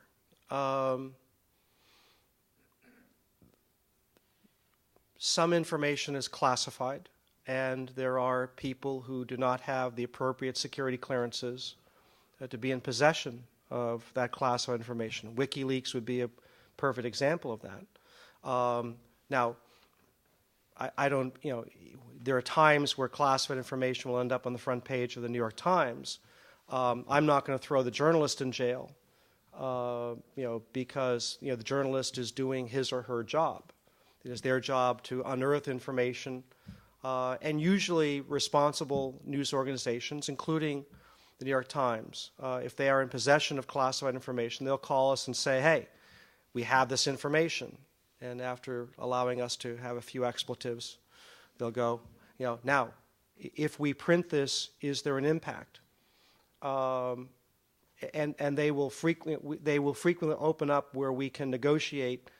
Some information is classified, and there are people who do not have the appropriate security clearances to be in possession of that classified information. WikiLeaks would be a perfect example of that. Now, I don't, there are times where classified information will end up on the front page of the New York Times. I'm not going to throw the journalist in jail, because the journalist is doing his or her job. It is their job to unearth information, and usually responsible news organizations, including the New York Times, if they are in possession of classified information, they'll call us and say, hey, we have this information. And after allowing us to have a few expletives, they'll go, now, if we print this, is there an impact? And they will frequently open up where we can negotiate.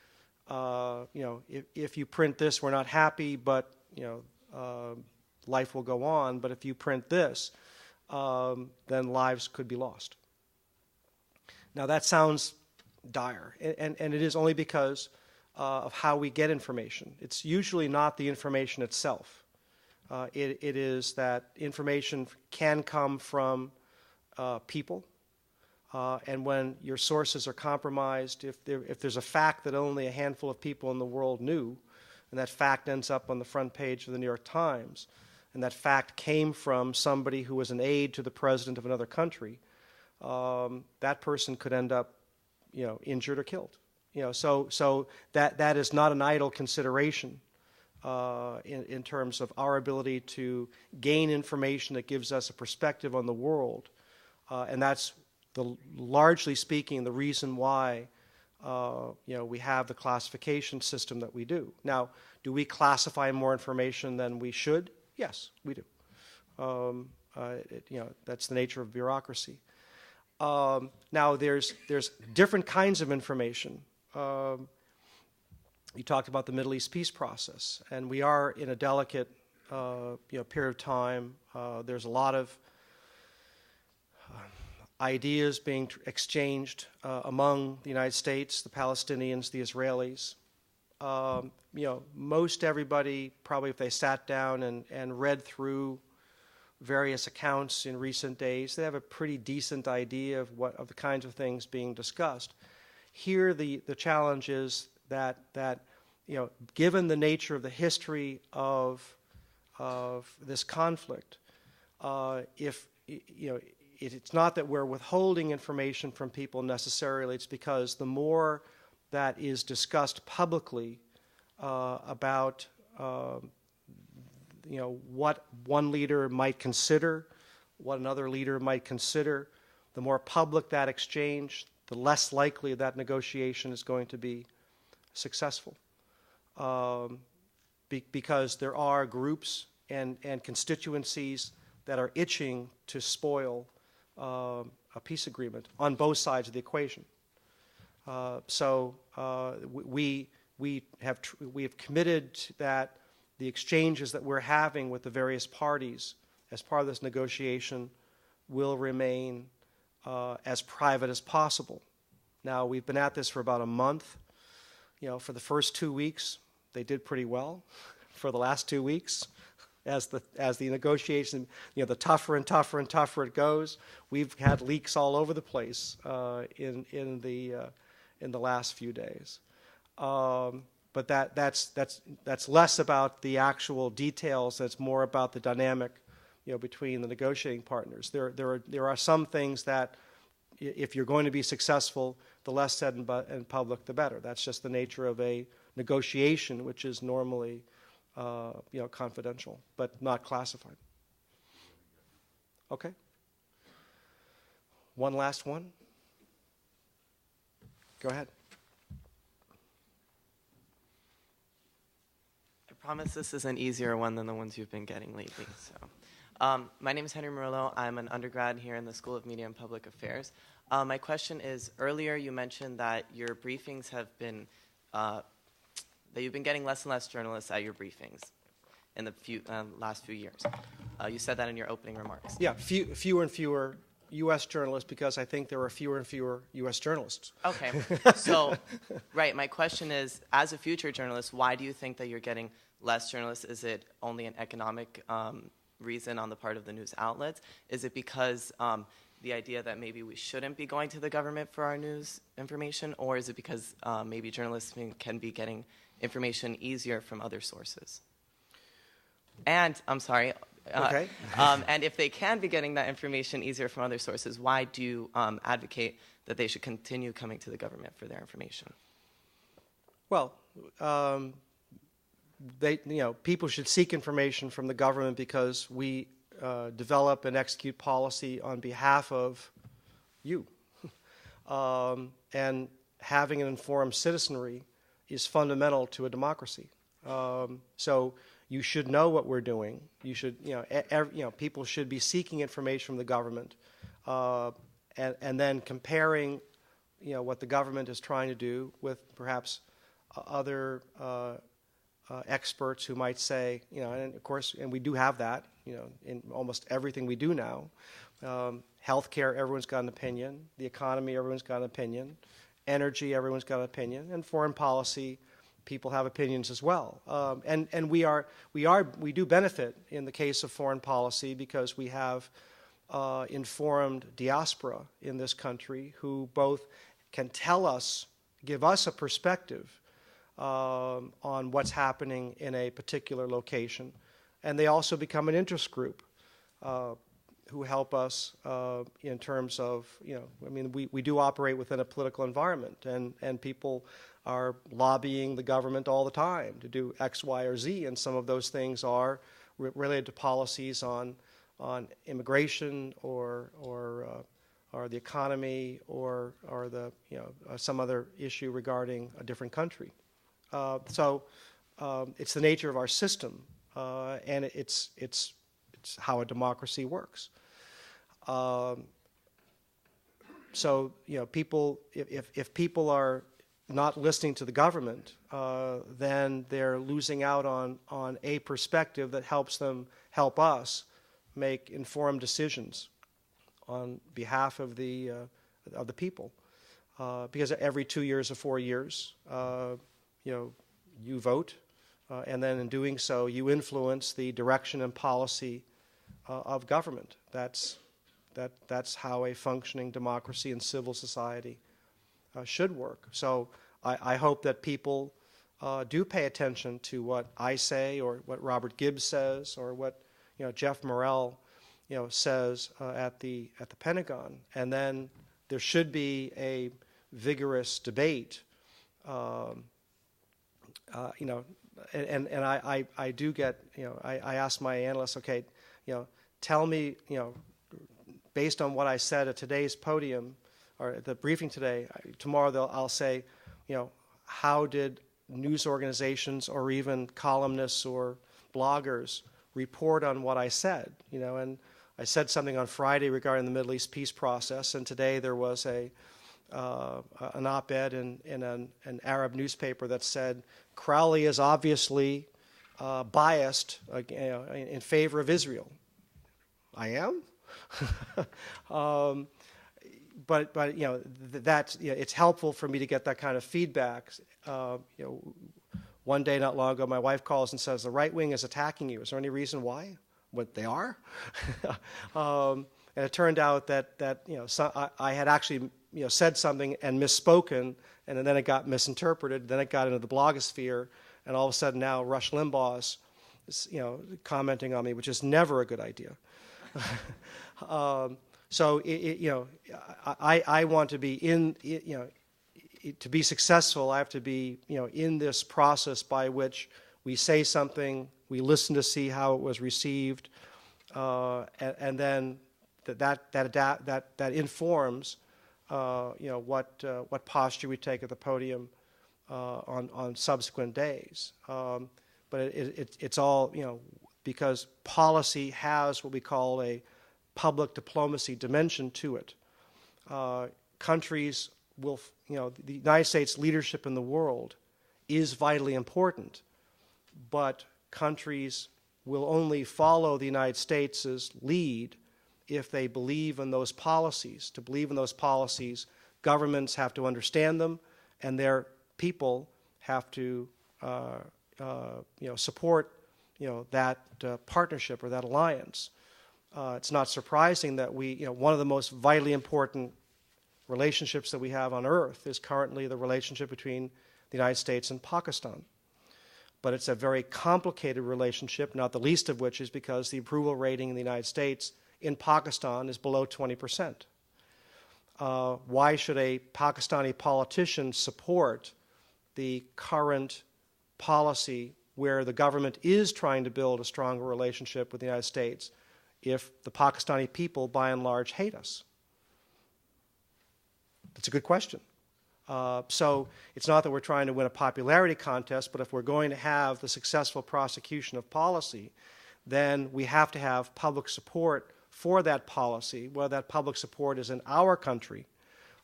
If you print this, we're not happy, but life will go on. But if you print this, then lives could be lost. Now that sounds dire, and it is only because of how we get information. It's usually not the information itself. It is that information can come from people. And when your sources are compromised, if there's a fact that only a handful of people in the world knew, and that fact ends up on the front page of the New York Times, and that fact came from somebody who was an aide to the president of another country, that person could end up, injured or killed. So that is not an idle consideration in terms of our ability to gain information that gives us a perspective on the world, and that's largely speaking the reason why we have the classification system that we do. Now, do we classify more information than we should? Yes, we do. That's the nature of bureaucracy. Now, there's different kinds of information. You talked about the Middle East peace process, and we are in a delicate period of time. There's a lot of ideas being exchanged among the United States, the Palestinians, the Israelis. Most everybody, probably if they sat down and read through various accounts in recent days, they have a pretty decent idea of the kinds of things being discussed. Here, the challenge is that given the nature of the history of this conflict, it's not that we're withholding information from people necessarily. It's because the more that is discussed publicly about what one leader might consider, what another leader might consider, the more public that exchange, the less likely that negotiation is going to be successful. Because there are groups and constituencies that are itching to spoil a peace agreement on both sides of the equation. So we have committed that the exchanges that we're having with the various parties as part of this negotiation will remain as private as possible. Now, we've been at this for about a month. For the first 2 weeks, they did pretty well. For the last 2 weeks, as the negotiation, the tougher and tougher and tougher it goes, we've had leaks all over the place in the last few days. But that's less about the actual details. That's more about the dynamic, between the negotiating partners. There are some things that, if you're going to be successful, the less said in public, the better. That's just the nature of a negotiation, which is normally, confidential, but not classified. Okay. One last one. Go ahead. I promise this is an easier one than the ones you've been getting lately. So, my name is Henry Murillo. I'm an undergrad here in the School of Media and Public Affairs. My question is, earlier you mentioned that your briefings have been, that you've been getting less and less journalists at your briefings in the last few years. You said that in your opening remarks. Yeah, fewer and fewer U.S. journalists, because I think there are fewer and fewer U.S. journalists. Okay. So, right, my question is, as a future journalist, why do you think that you're getting less journalists? Is it only an economic reason on the part of the news outlets? Is it because the idea that maybe we shouldn't be going to the government for our news information? Or is it because maybe journalists can be getting information easier from other sources? And, I'm sorry, Okay. and if they can be getting that information easier from other sources, why do you advocate that they should continue coming to the government for their information? Well, people should seek information from the government because we develop and execute policy on behalf of you. And having an informed citizenry is fundamental to a democracy. So you should know what we're doing. You should, people should be seeking information from the government, and then comparing, what the government is trying to do with perhaps other experts who might say, and of course, and we do have that, in almost everything we do now. Healthcare, everyone's got an opinion. The economy, everyone's got an opinion. Energy, everyone's got an opinion. And foreign policy, people have opinions as well. And we do benefit in the case of foreign policy because we have informed diaspora in this country who both can tell us, give us a perspective on what's happening in a particular location. And they also become an interest group who help us in terms of, I mean, we do operate within a political environment, and people are lobbying the government all the time to do X, Y, or Z, and some of those things are related to policies on immigration or the economy or the some other issue regarding a different country. So it's the nature of our system, and it's how a democracy works. So people, if people are not listening to the government, then they're losing out on a perspective that help us make informed decisions on behalf of the people. Because every 2 years or 4 years, you vote, and then in doing so, you influence the direction and policy of government. That's how a functioning democracy and civil society should work. So I hope that people do pay attention to what I say, or what Robert Gibbs says, or what Jeff Morrell says at the Pentagon, and then there should be a vigorous debate. And I do get, I ask my analysts, okay, tell me, based on what I said at today's podium, or at the briefing today, tomorrow I'll say, how did news organizations or even columnists or bloggers report on what I said? And I said something on Friday regarding the Middle East peace process, and today there was an op-ed in an Arab newspaper that said Crowley is obviously biased in favor of Israel. I am, but that's it's helpful for me to get that kind of feedback. One day not long ago, my wife calls and says the right wing is attacking you. Is there any reason why? What they are? And it turned out that I had actually said something and misspoken, and then it got misinterpreted. Then it got into the blogosphere, and all of a sudden now Rush Limbaugh is commenting on me, which is never a good idea. So I want to be to be successful. I have to be in this process by which we say something, we listen to see how it was received, and then that informs what posture we take at the podium on subsequent days. But it's all because policy has what we call a public diplomacy dimension to it. Countries will, the United States leadership in the world is vitally important, but countries will only follow the United States' lead if they believe in those policies. To believe in those policies, governments have to understand them, and their people have to support that partnership or that alliance. It's not surprising that one of the most vitally important relationships that we have on earth is currently the relationship between the United States and Pakistan. But it's a very complicated relationship, not the least of which is because the approval rating in the United States in Pakistan is below 20%. Why should a Pakistani politician support the current policy where the government is trying to build a stronger relationship with the United States if the Pakistani people, by and large, hate us? That's a good question. So it's not that we're trying to win a popularity contest, but if we're going to have the successful prosecution of policy, then we have to have public support for that policy, whether that public support is in our country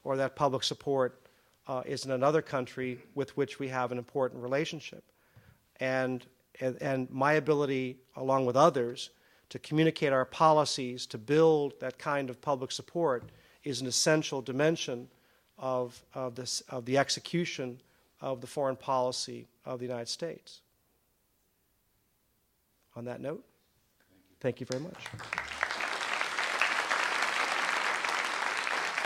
or that public support is in another country with which we have an important relationship. And my ability, along with others, to communicate our policies to build that kind of public support is an essential dimension of the execution of the foreign policy of the United States. On that note, thank you very much.